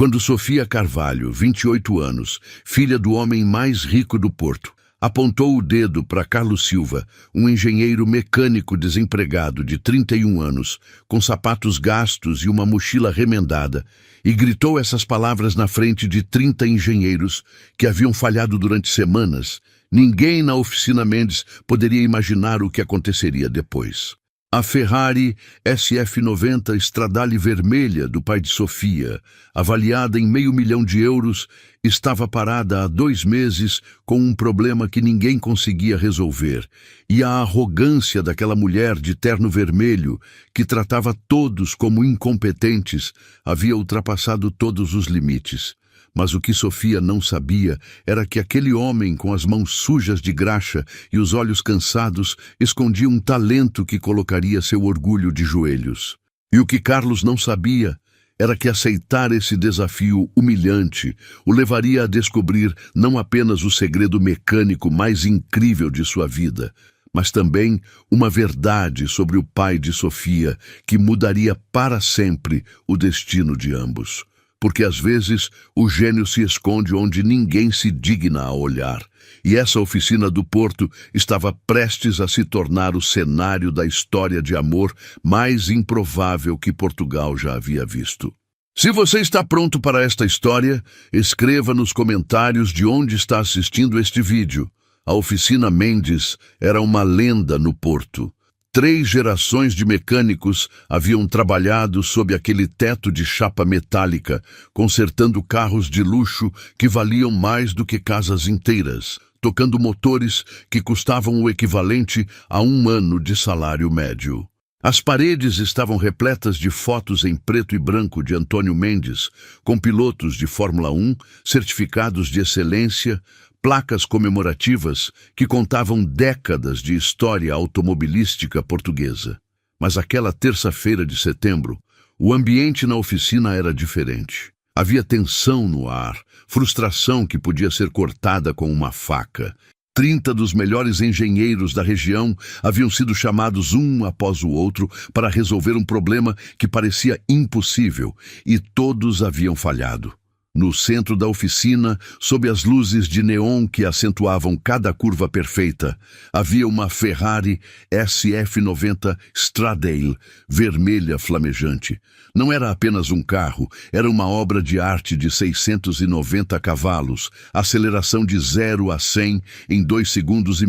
quando Sofia Carvalho, 28 anos, filha do homem mais rico do Porto, apontou o dedo para Carlos Silva, um engenheiro mecânico desempregado de 31 anos, com sapatos gastos e uma mochila remendada, e gritou essas palavras na frente de 30 engenheiros que haviam falhado durante semanas. Ninguém na oficina Mendes poderia imaginar o que aconteceria depois. A Ferrari SF90 Stradale vermelha do pai de Sofia, avaliada em €500 mil, estava parada há 2 meses com um problema que ninguém conseguia resolver, e a arrogância daquela mulher de terno vermelho, que tratava todos como incompetentes, havia ultrapassado todos os limites. Mas o que Sofia não sabia era que aquele homem com as mãos sujas de graxa e os olhos cansados escondia um talento que colocaria seu orgulho de joelhos. E o que Carlos não sabia era que aceitar esse desafio humilhante o levaria a descobrir não apenas o segredo mecânico mais incrível de sua vida, mas também uma verdade sobre o pai de Sofia que mudaria para sempre o destino de ambos. Porque às vezes o gênio se esconde onde ninguém se digna a olhar. E essa oficina do Porto estava prestes a se tornar o cenário da história de amor mais improvável que Portugal já havia visto. Se você está pronto para esta história, escreva nos comentários de onde está assistindo este vídeo. A oficina Mendes era uma lenda no Porto. 3 gerações de mecânicos haviam trabalhado sob aquele teto de chapa metálica, consertando carros de luxo que valiam mais do que casas inteiras, tocando motores que custavam o equivalente a 1 ano de salário médio. As paredes estavam repletas de fotos em preto e branco de Antônio Mendes, com pilotos de Fórmula 1, certificados de excelência, placas comemorativas que contavam décadas de história automobilística portuguesa. Mas aquela terça-feira de setembro, o ambiente na oficina era diferente. Havia tensão no ar, frustração que podia ser cortada com uma faca. 30 dos melhores engenheiros da região haviam sido chamados um após o outro para resolver um problema que parecia impossível, e todos haviam falhado. No centro da oficina, sob as luzes de neon que acentuavam cada curva perfeita, havia uma Ferrari SF90 Stradale, vermelha flamejante. Não era apenas um carro, era uma obra de arte de 690 cavalos, aceleração de 0 a 100 em 2,5 segundos,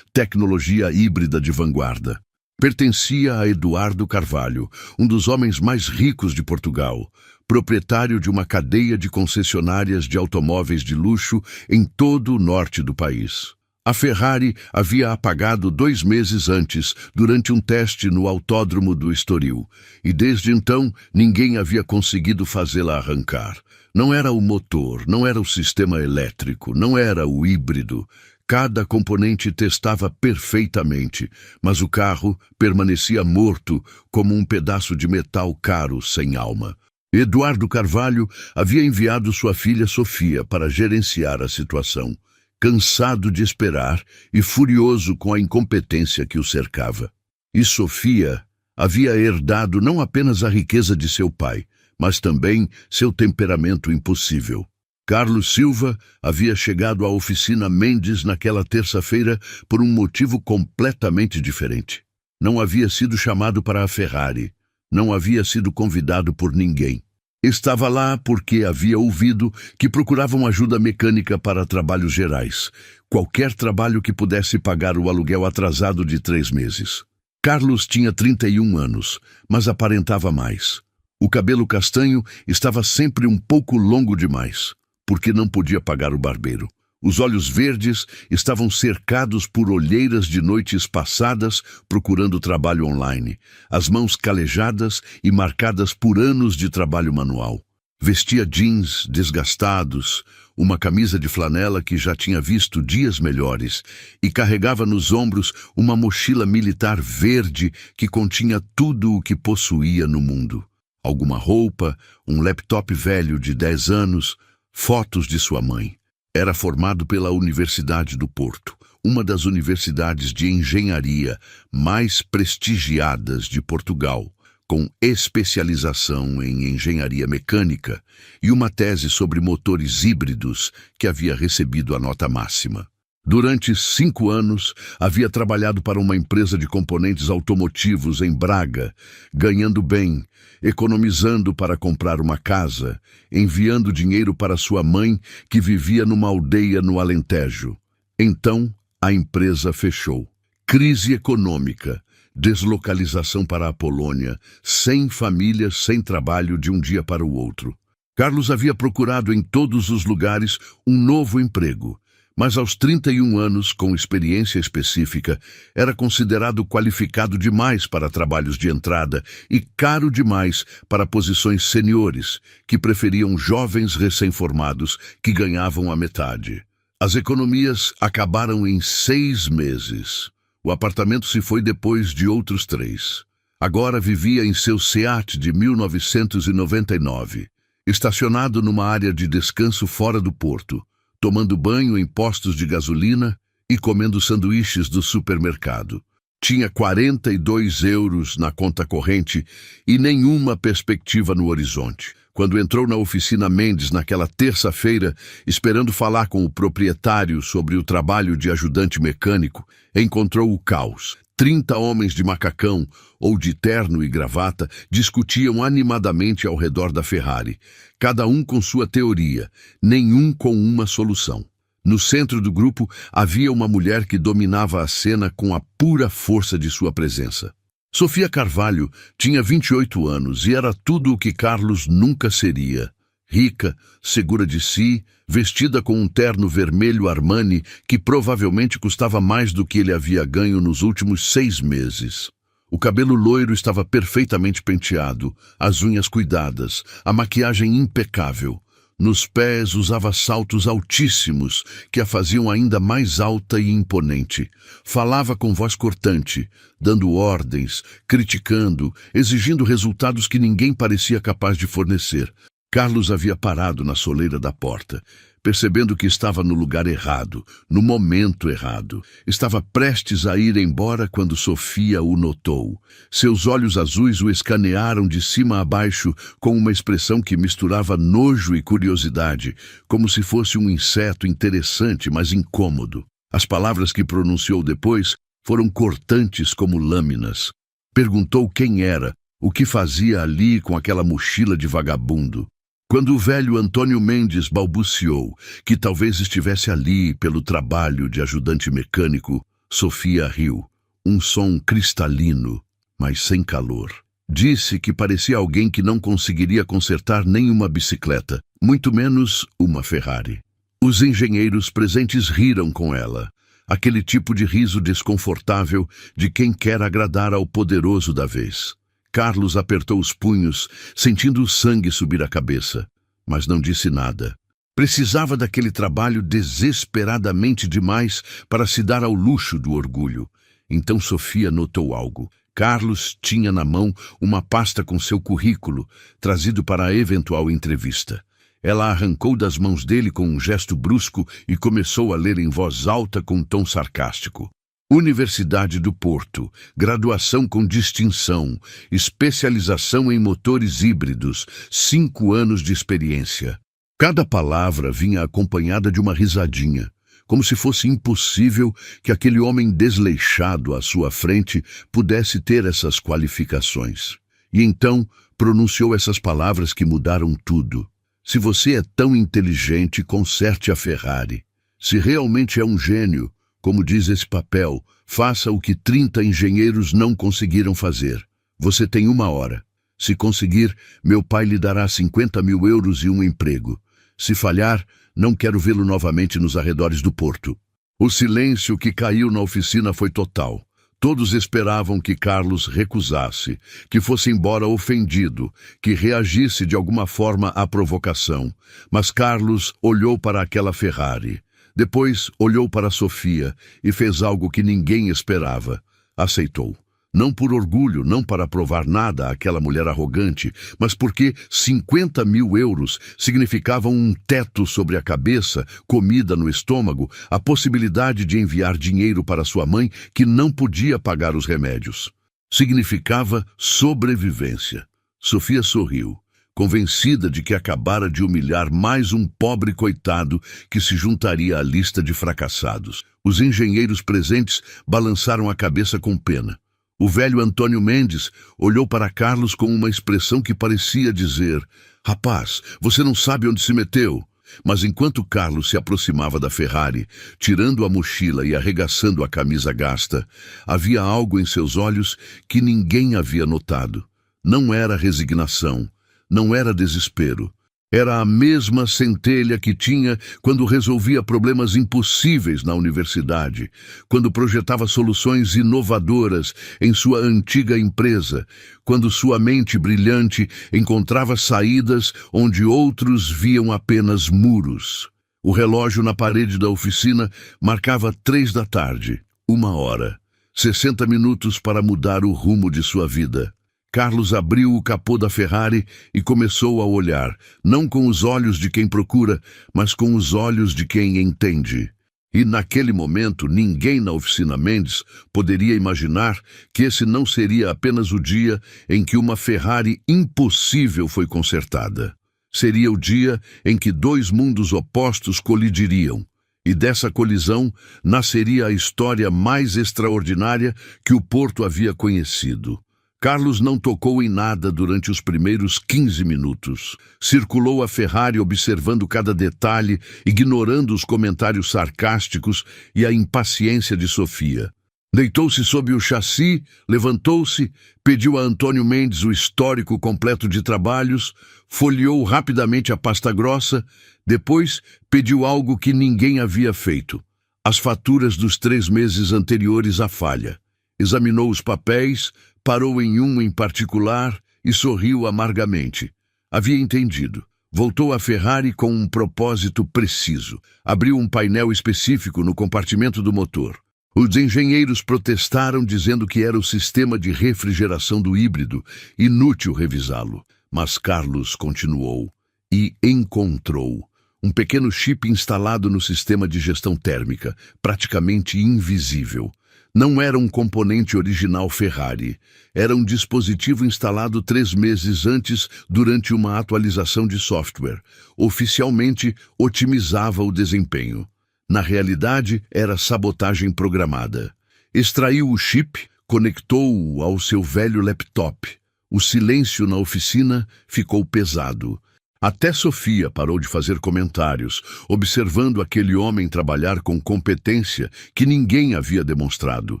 tecnologia híbrida de vanguarda. Pertencia a Eduardo Carvalho, um dos homens mais ricos de Portugal, proprietário de uma cadeia de concessionárias de automóveis de luxo em todo o norte do país. A Ferrari havia apagado 2 meses antes, durante um teste no autódromo do Estoril, e desde então ninguém havia conseguido fazê-la arrancar. Não era o motor, não era o sistema elétrico, não era o híbrido. Cada componente testava perfeitamente, mas o carro permanecia morto como um pedaço de metal caro sem alma. Eduardo Carvalho havia enviado sua filha Sofia para gerenciar a situação, cansado de esperar e furioso com a incompetência que o cercava. E Sofia havia herdado não apenas a riqueza de seu pai, mas também seu temperamento impossível. Carlos Silva havia chegado à oficina Mendes naquela terça-feira por um motivo completamente diferente. Não havia sido chamado para a Ferrari. Não havia sido convidado por ninguém. Estava lá porque havia ouvido que procuravam ajuda mecânica para trabalhos gerais. Qualquer trabalho que pudesse pagar o aluguel atrasado de 3 meses. Carlos tinha 31 anos, mas aparentava mais. O cabelo castanho estava sempre um pouco longo demais, porque não podia pagar o barbeiro. Os olhos verdes estavam cercados por olheiras de noites passadas procurando trabalho online, as mãos calejadas e marcadas por anos de trabalho manual. Vestia jeans desgastados, uma camisa de flanela que já tinha visto dias melhores, e carregava nos ombros uma mochila militar verde que continha tudo o que possuía no mundo. Alguma roupa, um laptop velho de 10 anos, fotos de sua mãe. Era formado pela Universidade do Porto, uma das universidades de engenharia mais prestigiadas de Portugal, com especialização em engenharia mecânica e uma tese sobre motores híbridos que havia recebido a nota máxima. Durante 5 anos, havia trabalhado para uma empresa de componentes automotivos em Braga, ganhando bem, economizando para comprar uma casa, enviando dinheiro para sua mãe, que vivia numa aldeia no Alentejo. Então, a empresa fechou. Crise econômica, deslocalização para a Polônia, 100 famílias sem trabalho de um dia para o outro. Carlos havia procurado em todos os lugares um novo emprego, mas aos 31 anos, com experiência específica, era considerado qualificado demais para trabalhos de entrada e caro demais para posições seniores, que preferiam jovens recém-formados que ganhavam a metade. As economias acabaram em 6 meses. O apartamento se foi depois de outros 3. Agora vivia em seu Seat de 1999, estacionado numa área de descanso fora do porto, tomando banho em postos de gasolina e comendo sanduíches do supermercado. Tinha 42 euros na conta corrente e nenhuma perspectiva no horizonte. Quando entrou na oficina Mendes naquela terça-feira, esperando falar com o proprietário sobre o trabalho de ajudante mecânico, encontrou o caos. 30 homens de macacão ou de terno e gravata discutiam animadamente ao redor da Ferrari, cada um com sua teoria, nenhum com uma solução. No centro do grupo havia uma mulher que dominava a cena com a pura força de sua presença. Sofia Carvalho tinha 28 anos e era tudo o que Carlos nunca seria. Rica, segura de si, vestida com um terno vermelho Armani que provavelmente custava mais do que ele havia ganho nos últimos 6 meses. O cabelo loiro estava perfeitamente penteado, as unhas cuidadas, a maquiagem impecável. Nos pés usava saltos altíssimos, que a faziam ainda mais alta e imponente. Falava com voz cortante, dando ordens, criticando, exigindo resultados que ninguém parecia capaz de fornecer. Carlos havia parado na soleira da porta, percebendo que estava no lugar errado, no momento errado. Estava prestes a ir embora quando Sofia o notou. Seus olhos azuis o escanearam de cima a baixo com uma expressão que misturava nojo e curiosidade, como se fosse um inseto interessante, mas incômodo. As palavras que pronunciou depois foram cortantes como lâminas. Perguntou quem era, o que fazia ali com aquela mochila de vagabundo. Quando o velho Antônio Mendes balbuciou que talvez estivesse ali pelo trabalho de ajudante mecânico, Sofia riu. Um som cristalino, mas sem calor. Disse que parecia alguém que não conseguiria consertar nem uma bicicleta, muito menos uma Ferrari. Os engenheiros presentes riram com ela. Aquele tipo de riso desconfortável de quem quer agradar ao poderoso da vez. Carlos apertou os punhos, sentindo o sangue subir a cabeça, mas não disse nada. Precisava daquele trabalho desesperadamente demais para se dar ao luxo do orgulho. Então Sofia notou algo. Carlos tinha na mão uma pasta com seu currículo, trazido para a eventual entrevista. Ela arrancou das mãos dele com um gesto brusco e começou a ler em voz alta com um tom sarcástico. Universidade do Porto, graduação com distinção, especialização em motores híbridos, 5 anos de experiência. Cada palavra vinha acompanhada de uma risadinha, como se fosse impossível que aquele homem desleixado à sua frente pudesse ter essas qualificações. E então pronunciou essas palavras que mudaram tudo. Se você é tão inteligente, conserte a Ferrari. Se realmente é um gênio, como diz esse papel, faça o que 30 engenheiros não conseguiram fazer. Você tem 1 hora. Se conseguir, meu pai lhe dará 50.000 euros e um emprego. Se falhar, não quero vê-lo novamente nos arredores do porto. O silêncio que caiu na oficina foi total. Todos esperavam que Carlos recusasse, que fosse embora ofendido, que reagisse de alguma forma à provocação. Mas Carlos olhou para aquela Ferrari. Depois olhou para Sofia e fez algo que ninguém esperava. Aceitou. Não por orgulho, não para provar nada àquela mulher arrogante, mas porque 50.000 euros significavam um teto sobre a cabeça, comida no estômago, a possibilidade de enviar dinheiro para sua mãe que não podia pagar os remédios. Significava sobrevivência. Sofia sorriu, convencida de que acabara de humilhar mais um pobre coitado que se juntaria à lista de fracassados. Os engenheiros presentes balançaram a cabeça com pena. O velho Antônio Mendes olhou para Carlos com uma expressão que parecia dizer: "Rapaz, você não sabe onde se meteu." Mas enquanto Carlos se aproximava da Ferrari, tirando a mochila e arregaçando a camisa gasta, havia algo em seus olhos que ninguém havia notado. Não era resignação, não era desespero. Era a mesma centelha que tinha quando resolvia problemas impossíveis na universidade, quando projetava soluções inovadoras em sua antiga empresa, quando sua mente brilhante encontrava saídas onde outros viam apenas muros. O relógio na parede da oficina marcava 3 da tarde, 1 hora, 60 minutos para mudar o rumo de sua vida. Carlos abriu o capô da Ferrari e começou a olhar, não com os olhos de quem procura, mas com os olhos de quem entende. E naquele momento, ninguém na oficina Mendes poderia imaginar que esse não seria apenas o dia em que uma Ferrari impossível foi consertada. Seria o dia em que 2 mundos opostos colidiriam. E dessa colisão nasceria a história mais extraordinária que o Porto havia conhecido. Carlos não tocou em nada durante os primeiros 15 minutos. Circulou a Ferrari observando cada detalhe, ignorando os comentários sarcásticos e a impaciência de Sofia. Deitou-se sob o chassi, levantou-se, pediu a Antônio Mendes o histórico completo de trabalhos, folheou rapidamente a pasta grossa, depois pediu algo que ninguém havia feito: as faturas dos 3 meses anteriores à falha. Examinou os papéis, parou em um em particular e sorriu amargamente. Havia entendido. Voltou à Ferrari com um propósito preciso. Abriu um painel específico no compartimento do motor. Os engenheiros protestaram dizendo que era o sistema de refrigeração do híbrido, inútil revisá-lo. Mas Carlos continuou e encontrou um pequeno chip instalado no sistema de gestão térmica, praticamente invisível. Não era um componente original Ferrari. Era um dispositivo instalado 3 meses antes durante uma atualização de software. Oficialmente, otimizava o desempenho. Na realidade, era sabotagem programada. Extraiu o chip, conectou-o ao seu velho laptop. O silêncio na oficina ficou pesado. Até Sofia parou de fazer comentários, observando aquele homem trabalhar com competência que ninguém havia demonstrado.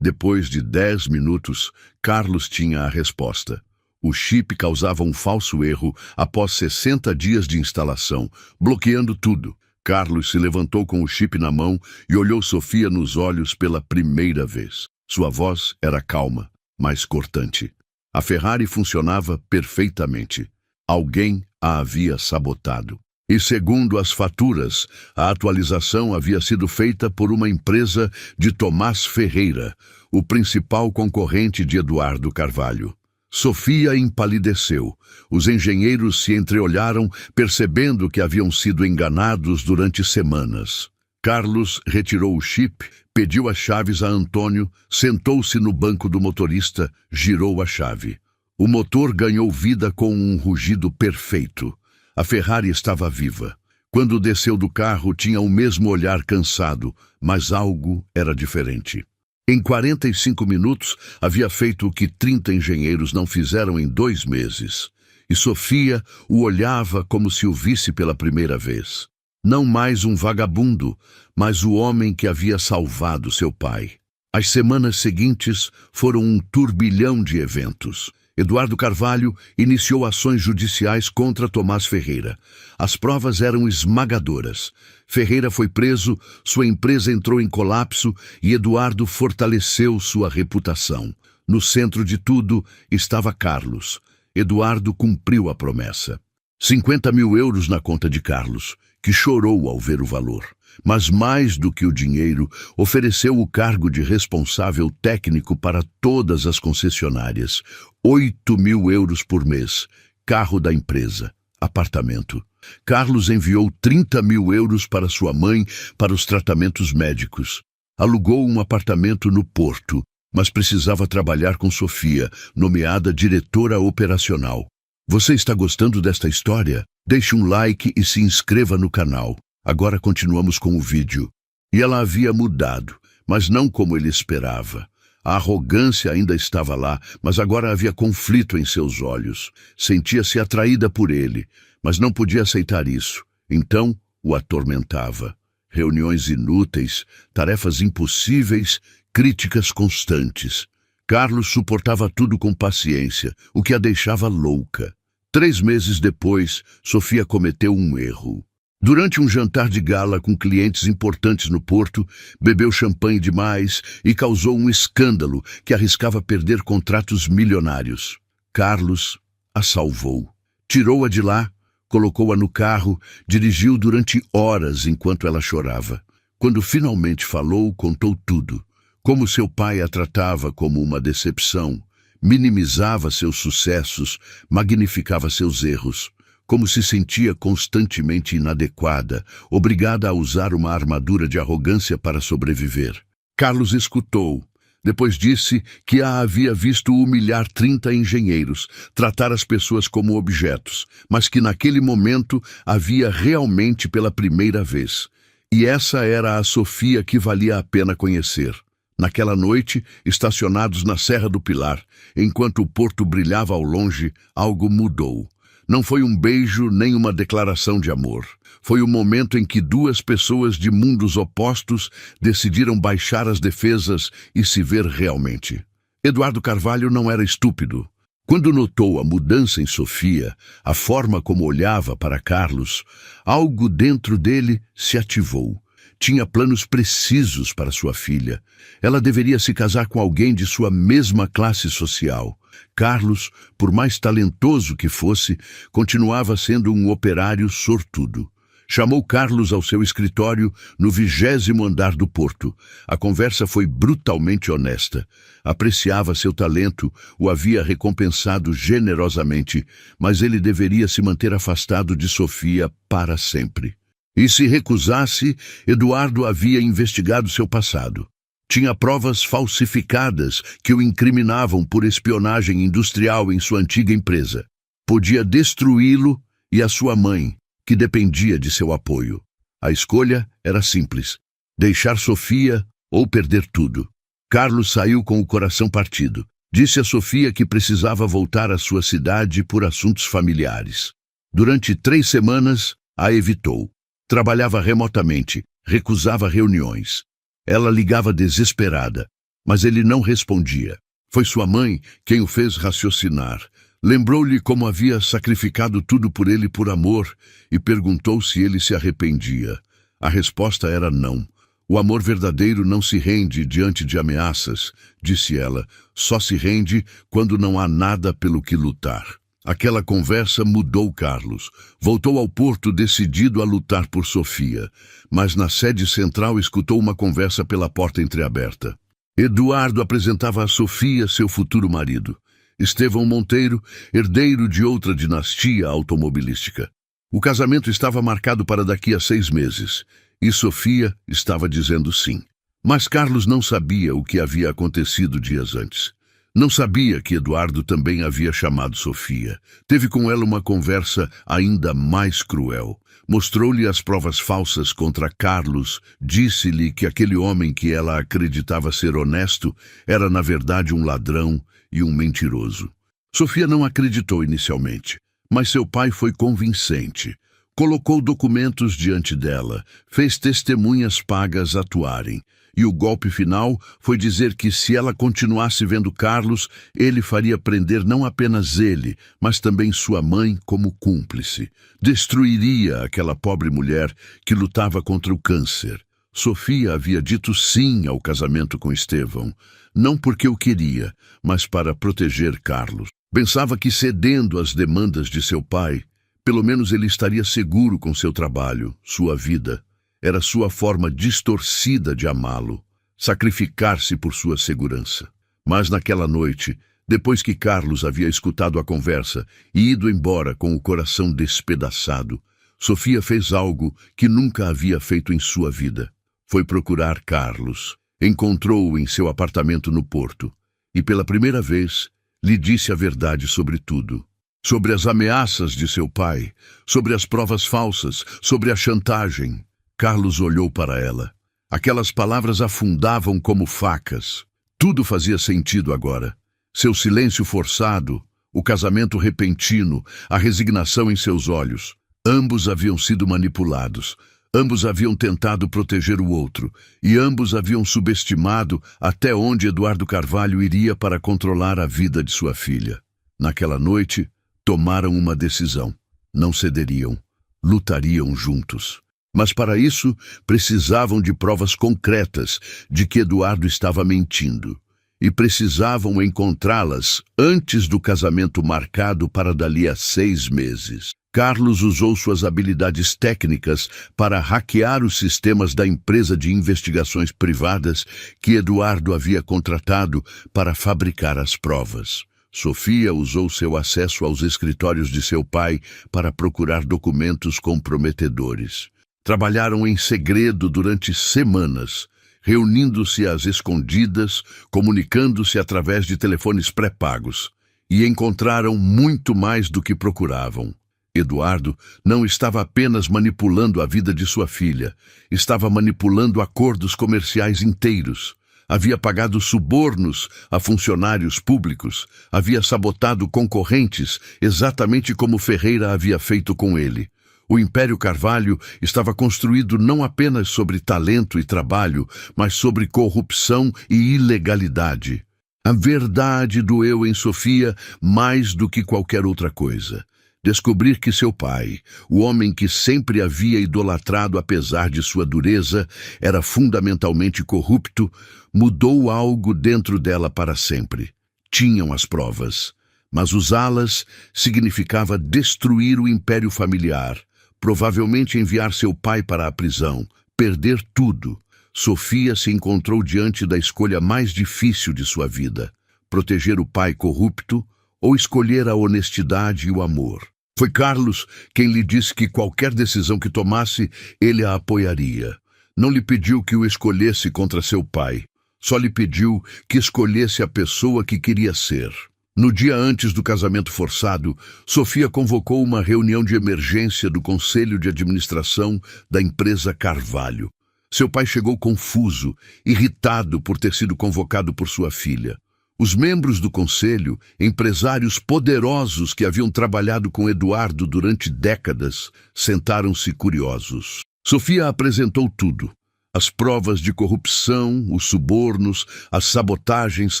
Depois de 10 minutos, Carlos tinha a resposta. O chip causava um falso erro após 60 dias de instalação, bloqueando tudo. Carlos se levantou com o chip na mão e olhou Sofia nos olhos pela primeira vez. Sua voz era calma, mas cortante. A Ferrari funcionava perfeitamente. Alguém a havia sabotado. E segundo as faturas, a atualização havia sido feita por uma empresa de Tomás Ferreira, o principal concorrente de Eduardo Carvalho. Sofia empalideceu. Os engenheiros se entreolharam, percebendo que haviam sido enganados durante semanas. Carlos retirou o chip, pediu as chaves a Antônio, sentou-se no banco do motorista, girou a chave. O motor ganhou vida com um rugido perfeito. A Ferrari estava viva. Quando desceu do carro, tinha o mesmo olhar cansado, mas algo era diferente. Em 45 minutos, havia feito o que 30 engenheiros não fizeram em 2 meses. E Sofia o olhava como se o visse pela primeira vez. Não mais um vagabundo, mas o homem que havia salvado seu pai. As semanas seguintes foram um turbilhão de eventos. Eduardo Carvalho iniciou ações judiciais contra Tomás Ferreira. As provas eram esmagadoras. Ferreira foi preso, sua empresa entrou em colapso e Eduardo fortaleceu sua reputação. No centro de tudo estava Carlos. Eduardo cumpriu a promessa. 50 mil euros na conta de Carlos, que chorou ao ver o valor. Mas mais do que o dinheiro, ofereceu o cargo de responsável técnico para todas as concessionárias. 8 mil euros por mês, carro da empresa, apartamento. Carlos enviou 30 mil euros para sua mãe para os tratamentos médicos. Alugou um apartamento no Porto mas precisava trabalhar com Sofia, nomeada diretora operacional. Você está gostando desta história? Deixe um like e se inscreva no canal. Agora continuamos com o vídeo. E ela havia mudado, mas não como ele esperava. A arrogância ainda estava lá, mas agora havia conflito em seus olhos. Sentia-se atraída por ele, mas não podia aceitar isso. Então, o atormentava. Reuniões inúteis, tarefas impossíveis, críticas constantes. Carlos suportava tudo com paciência, o que a deixava louca. 3 meses depois, Sofia cometeu um erro. Durante um jantar de gala com clientes importantes no Porto, bebeu champanhe demais e causou um escândalo que arriscava perder contratos milionários. Carlos a salvou. Tirou-a de lá, colocou-a no carro, dirigiu durante horas enquanto ela chorava. Quando finalmente falou, contou tudo. Como seu pai a tratava como uma decepção, minimizava seus sucessos, magnificava seus erros. Como se sentia constantemente inadequada, obrigada a usar uma armadura de arrogância para sobreviver. Carlos escutou. Depois disse que a havia visto humilhar 30 engenheiros, tratar as pessoas como objetos, mas que naquele momento havia realmente pela primeira vez. E essa era a Sofia que valia a pena conhecer. Naquela noite, estacionados na Serra do Pilar, enquanto o porto brilhava ao longe, algo mudou. Não foi um beijo nem uma declaração de amor. Foi o momento em que 2 pessoas de mundos opostos decidiram baixar as defesas e se ver realmente. Eduardo Carvalho não era estúpido. Quando notou a mudança em Sofia, a forma como olhava para Carlos, algo dentro dele se ativou. Tinha planos precisos para sua filha. Ela deveria se casar com alguém de sua mesma classe social. Carlos, por mais talentoso que fosse, continuava sendo um operário sortudo. Chamou Carlos ao seu escritório no 20º andar do Porto. A conversa foi brutalmente honesta. Apreciava seu talento, o havia recompensado generosamente, mas ele deveria se manter afastado de Sofia para sempre. E se recusasse, Eduardo havia investigado seu passado. Tinha provas falsificadas que o incriminavam por espionagem industrial em sua antiga empresa. Podia destruí-lo e a sua mãe, que dependia de seu apoio. A escolha era simples: deixar Sofia ou perder tudo. Carlos saiu com o coração partido. Disse a Sofia que precisava voltar à sua cidade por assuntos familiares. Durante 3 semanas, a evitou. Trabalhava remotamente, recusava reuniões. Ela ligava desesperada, mas ele não respondia. Foi sua mãe quem o fez raciocinar. Lembrou-lhe como havia sacrificado tudo por ele por amor e perguntou se ele se arrependia. A resposta era não. O amor verdadeiro não se rende diante de ameaças, disse ela. Só se rende quando não há nada pelo que lutar. Aquela conversa mudou Carlos. Voltou ao Porto decidido a lutar por Sofia, mas na sede central escutou uma conversa pela porta entreaberta. Eduardo apresentava a Sofia seu futuro marido, Estevão Monteiro, herdeiro de outra dinastia automobilística. O casamento estava marcado para daqui a 6 meses, e Sofia estava dizendo sim. Mas Carlos não sabia o que havia acontecido dias antes. Não sabia que Eduardo também havia chamado Sofia. Teve com ela uma conversa ainda mais cruel. Mostrou-lhe as provas falsas contra Carlos, disse-lhe que aquele homem que ela acreditava ser honesto era na verdade um ladrão e um mentiroso. Sofia não acreditou inicialmente, mas seu pai foi convincente. Colocou documentos diante dela, fez testemunhas pagas atuarem. E o golpe final foi dizer que se ela continuasse vendo Carlos, ele faria prender não apenas ele, mas também sua mãe como cúmplice. Destruiria aquela pobre mulher que lutava contra o câncer. Sofia havia dito sim ao casamento com Estevão, não porque o queria, mas para proteger Carlos. Pensava que cedendo às demandas de seu pai, pelo menos ele estaria seguro com seu trabalho, sua vida. Era sua forma distorcida de amá-lo, sacrificar-se por sua segurança. Mas naquela noite, depois que Carlos havia escutado a conversa e ido embora com o coração despedaçado, Sofia fez algo que nunca havia feito em sua vida. Foi procurar Carlos. Encontrou-o em seu apartamento no Porto e, pela primeira vez, lhe disse a verdade sobre tudo. Sobre as ameaças de seu pai, sobre as provas falsas, sobre a chantagem. Carlos olhou para ela. Aquelas palavras afundavam como facas. Tudo fazia sentido agora. Seu silêncio forçado, o casamento repentino, a resignação em seus olhos. Ambos haviam sido manipulados. Ambos haviam tentado proteger o outro, e ambos haviam subestimado até onde Eduardo Carvalho iria para controlar a vida de sua filha. Naquela noite, tomaram uma decisão. Não cederiam. Lutariam juntos. Mas para isso, precisavam de provas concretas de que Eduardo estava mentindo. E precisavam encontrá-las antes do casamento marcado para dali a 6 meses. Carlos usou suas habilidades técnicas para hackear os sistemas da empresa de investigações privadas que Eduardo havia contratado para fabricar as provas. Sofia usou seu acesso aos escritórios de seu pai para procurar documentos comprometedores. Trabalharam em segredo durante semanas, reunindo-se às escondidas, comunicando-se através de telefones pré-pagos, e encontraram muito mais do que procuravam. Eduardo não estava apenas manipulando a vida de sua filha, estava manipulando acordos comerciais inteiros. Havia pagado subornos a funcionários públicos, havia sabotado concorrentes, exatamente como Ferreira havia feito com ele. O Império Carvalho estava construído não apenas sobre talento e trabalho, mas sobre corrupção e ilegalidade. A verdade doeu em Sofia mais do que qualquer outra coisa. Descobrir que seu pai, o homem que sempre havia idolatrado apesar de sua dureza, era fundamentalmente corrupto, mudou algo dentro dela para sempre. Tinham as provas, mas usá-las significava destruir o império familiar, provavelmente enviar seu pai para a prisão, perder tudo. Sofia se encontrou diante da escolha mais difícil de sua vida: proteger o pai corrupto ou escolher a honestidade e o amor. Foi Carlos quem lhe disse que qualquer decisão que tomasse, ele a apoiaria. Não lhe pediu que o escolhesse contra seu pai. Só lhe pediu que escolhesse a pessoa que queria ser. No dia antes do casamento forçado, Sofia convocou uma reunião de emergência do Conselho de Administração da empresa Carvalho. Seu pai chegou confuso, irritado por ter sido convocado por sua filha. Os membros do conselho, empresários poderosos que haviam trabalhado com Eduardo durante décadas, sentaram-se curiosos. Sofia apresentou tudo: as provas de corrupção, os subornos, as sabotagens,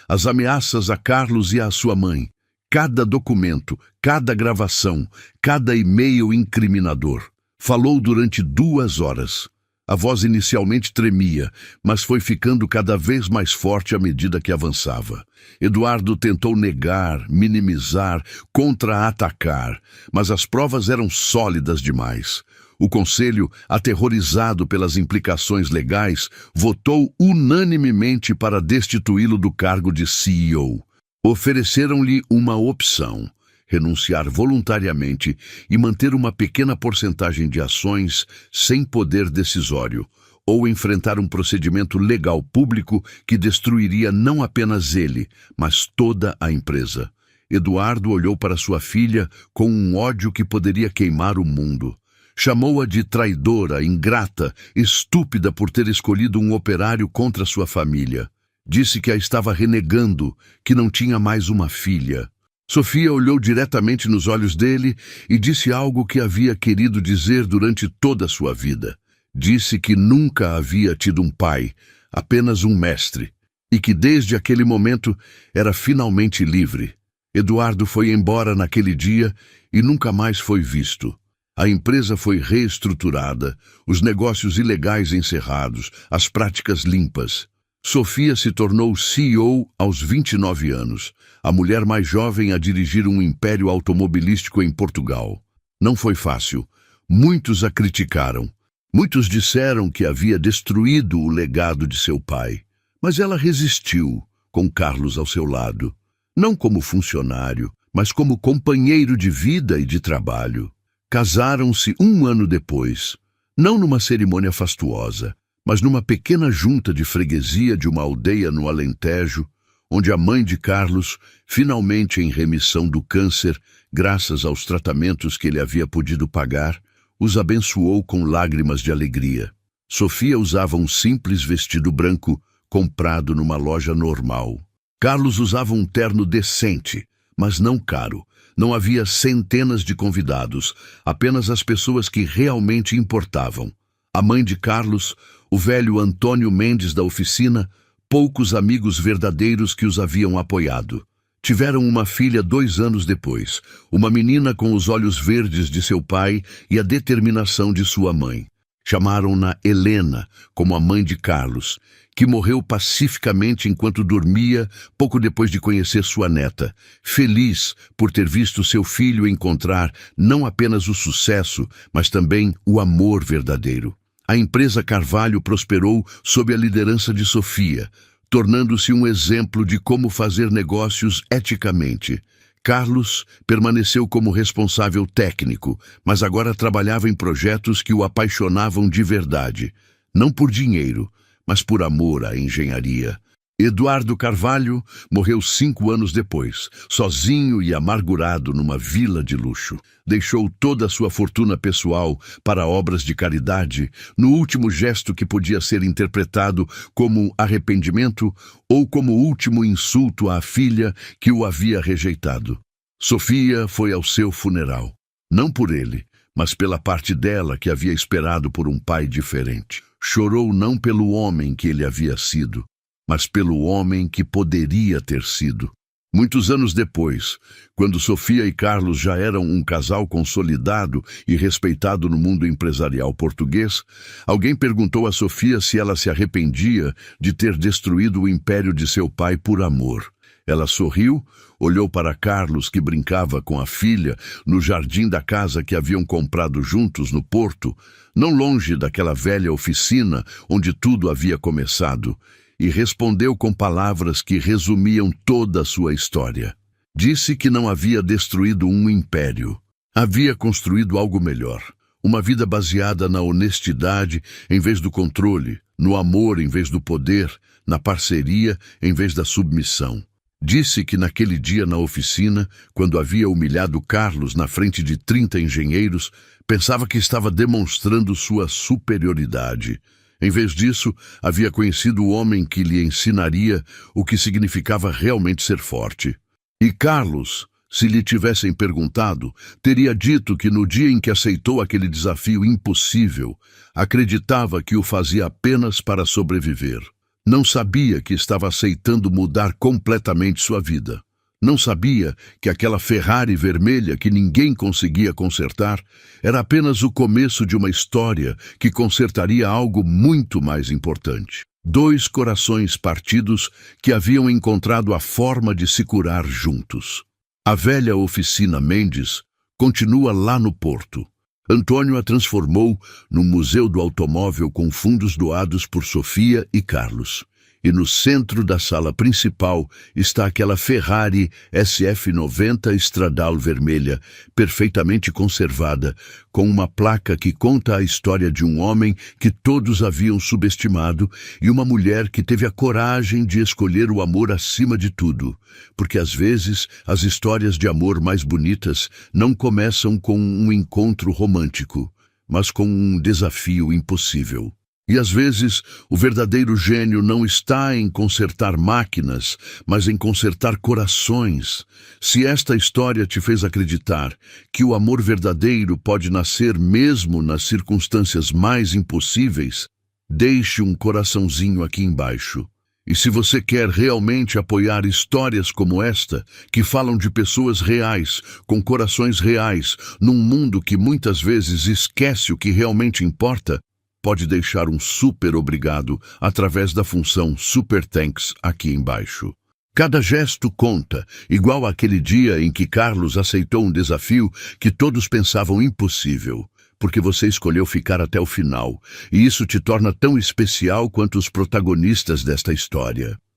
as ameaças a Carlos e à sua mãe. Cada documento, cada gravação, cada e-mail incriminador. Falou durante 2 horas. A voz inicialmente tremia, mas foi ficando cada vez mais forte à medida que avançava. Eduardo tentou negar, minimizar, contra-atacar, mas as provas eram sólidas demais. O conselho, aterrorizado pelas implicações legais, votou unanimemente para destituí-lo do cargo de CEO. Ofereceram-lhe uma opção: renunciar voluntariamente e manter uma pequena porcentagem de ações sem poder decisório, ou enfrentar um procedimento legal público que destruiria não apenas ele, mas toda a empresa. Eduardo olhou para sua filha com um ódio que poderia queimar o mundo. Chamou-a de traidora, ingrata, estúpida por ter escolhido um operário contra sua família. Disse que a estava renegando, que não tinha mais uma filha. Sofia olhou diretamente nos olhos dele e disse algo que havia querido dizer durante toda a sua vida. Disse que nunca havia tido um pai, apenas um mestre, e que desde aquele momento era finalmente livre. Eduardo foi embora naquele dia e nunca mais foi visto. A empresa foi reestruturada, os negócios ilegais encerrados, as práticas limpas. Sofia se tornou CEO aos 29 anos, a mulher mais jovem a dirigir um império automobilístico em Portugal. Não foi fácil. Muitos a criticaram. Muitos disseram que havia destruído o legado de seu pai. Mas ela resistiu, com Carlos ao seu lado. Não como funcionário, mas como companheiro de vida e de trabalho. Casaram-se 1 ano depois, não numa cerimônia fastuosa, Mas numa pequena junta de freguesia de uma aldeia no Alentejo, onde a mãe de Carlos, finalmente em remissão do câncer, graças aos tratamentos que ele havia podido pagar, os abençoou com lágrimas de alegria. Sofia usava um simples vestido branco, comprado numa loja normal. Carlos usava um terno decente, mas não caro. Não havia centenas de convidados, apenas as pessoas que realmente importavam. A mãe de Carlos, o velho Antônio Mendes da oficina, poucos amigos verdadeiros que os haviam apoiado. Tiveram uma filha 2 anos depois, uma menina com os olhos verdes de seu pai e a determinação de sua mãe. Chamaram-na Helena, como a mãe de Carlos, que morreu pacificamente enquanto dormia, pouco depois de conhecer sua neta, feliz por ter visto seu filho encontrar não apenas o sucesso, mas também o amor verdadeiro. A empresa Carvalho prosperou sob a liderança de Sofia, tornando-se um exemplo de como fazer negócios eticamente. Carlos permaneceu como responsável técnico, mas agora trabalhava em projetos que o apaixonavam de verdade, não por dinheiro, mas por amor à engenharia. Eduardo Carvalho morreu 5 anos depois, sozinho e amargurado numa vila de luxo. Deixou toda a sua fortuna pessoal para obras de caridade, no último gesto que podia ser interpretado como arrependimento ou como último insulto à filha que o havia rejeitado. Sofia foi ao seu funeral, não por ele, mas pela parte dela que havia esperado por um pai diferente. Chorou não pelo homem que ele havia sido, mas pelo homem que poderia ter sido. Muitos anos depois, quando Sofia e Carlos já eram um casal consolidado e respeitado no mundo empresarial português, alguém perguntou a Sofia se ela se arrependia de ter destruído o império de seu pai por amor. Ela sorriu, olhou para Carlos, que brincava com a filha no jardim da casa que haviam comprado juntos no Porto, não longe daquela velha oficina onde tudo havia começado, e respondeu com palavras que resumiam toda a sua história. Disse que não havia destruído um império. Havia construído algo melhor. Uma vida baseada na honestidade em vez do controle, no amor em vez do poder, na parceria em vez da submissão. Disse que naquele dia na oficina, quando havia humilhado Carlos na frente de 30 engenheiros, pensava que estava demonstrando sua superioridade. Em vez disso, havia conhecido o homem que lhe ensinaria o que significava realmente ser forte. E Carlos, se lhe tivessem perguntado, teria dito que no dia em que aceitou aquele desafio impossível, acreditava que o fazia apenas para sobreviver. Não sabia que estava aceitando mudar completamente sua vida. Não sabia que aquela Ferrari vermelha que ninguém conseguia consertar era apenas o começo de uma história que consertaria algo muito mais importante. 2 corações partidos que haviam encontrado a forma de se curar juntos. A velha oficina Mendes continua lá no Porto. Antônio a transformou num museu do automóvel com fundos doados por Sofia e Carlos. E no centro da sala principal está aquela Ferrari SF90 Stradale vermelha, perfeitamente conservada, com uma placa que conta a história de um homem que todos haviam subestimado e uma mulher que teve a coragem de escolher o amor acima de tudo, porque às vezes as histórias de amor mais bonitas não começam com um encontro romântico, mas com um desafio impossível. E às vezes o verdadeiro gênio não está em consertar máquinas, mas em consertar corações. Se esta história te fez acreditar que o amor verdadeiro pode nascer mesmo nas circunstâncias mais impossíveis, deixe um coraçãozinho aqui embaixo. E se você quer realmente apoiar histórias como esta, que falam de pessoas reais, com corações reais, num mundo que muitas vezes esquece o que realmente importa, pode deixar um super obrigado através da função Super Thanks aqui embaixo. Cada gesto conta, igual àquele dia em que Carlos aceitou um desafio que todos pensavam impossível, porque você escolheu ficar até o final, e isso te torna tão especial quanto os protagonistas desta história.